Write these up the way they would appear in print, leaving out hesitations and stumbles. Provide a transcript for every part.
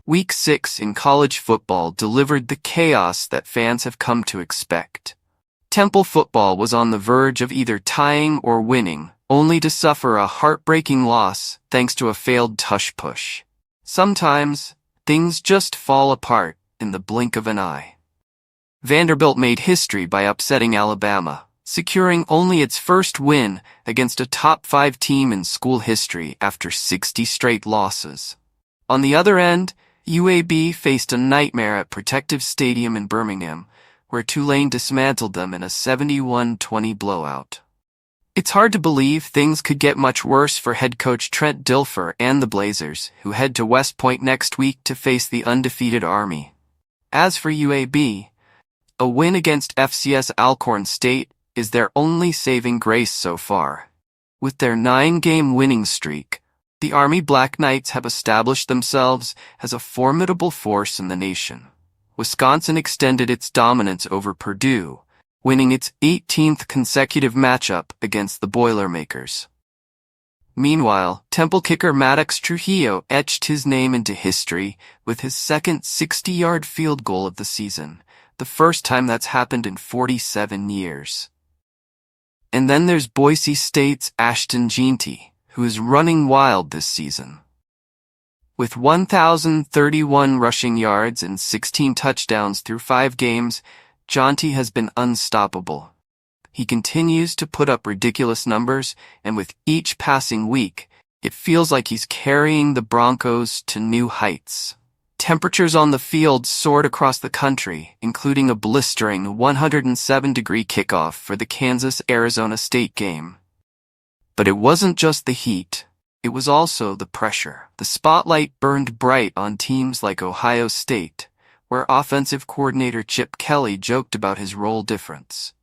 Week 6 in college football delivered the chaos that fans have come to expect. Temple football was on the verge of either tying or winning, only to suffer a heartbreaking loss thanks to a failed tush-push. Sometimes, things just fall apart in the blink of an eye. Vanderbilt made history by upsetting Alabama, securing only its first win against a top 5 team in school history after 60 straight losses. On the other end, UAB faced a nightmare at Protective Stadium in Birmingham, where Tulane dismantled them in a 71-20 blowout. It's hard to believe things could get much worse for head coach Trent Dilfer and the Blazers, who head to West Point next week to face the undefeated Army. As for UAB, a win against FCS Alcorn State is their only saving grace so far. With their 9-game winning streak, the Army Black Knights have established themselves as a formidable force in the nation. Wisconsin extended its dominance over Purdue, winning its 18th consecutive matchup against the Boilermakers. Meanwhile, Temple kicker Maddox Trujillo etched his name into history with his second 60-yard field goal of the season, the first time that's happened in 47 years. And then there's Boise State's Ashton Jeanty, who is running wild this season. With 1,031 rushing yards and 16 touchdowns through 5 games, Jeanty has been unstoppable. He continues to put up ridiculous numbers, and with each passing week, it feels like he's carrying the Broncos to new heights. Temperatures on the field soared across the country, including a blistering 107-degree kickoff for the Kansas-Arizona State game. But it wasn't just the heat, it was also the pressure. The spotlight burned bright on teams like Ohio State, where offensive coordinator Chip Kelly joked about his role difference.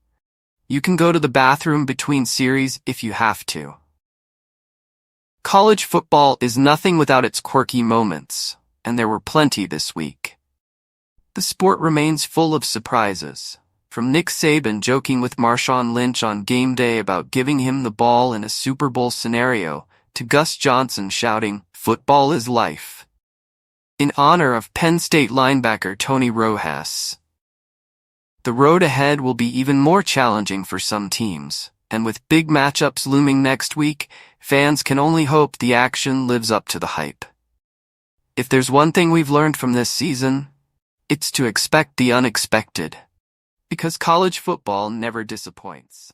You can go to the bathroom between series if you have to. College football is nothing without its quirky moments, and there were plenty this week. The sport remains full of surprises. From Nick Saban joking with Marshawn Lynch on game day about giving him the ball in a Super Bowl scenario, to Gus Johnson shouting, "Football is life," in honor of Penn State linebacker Tony Rojas. The road ahead will be even more challenging for some teams, and with big matchups looming next week, fans can only hope the action lives up to the hype. If there's one thing we've learned from this season, it's to expect the unexpected. Because college football never disappoints.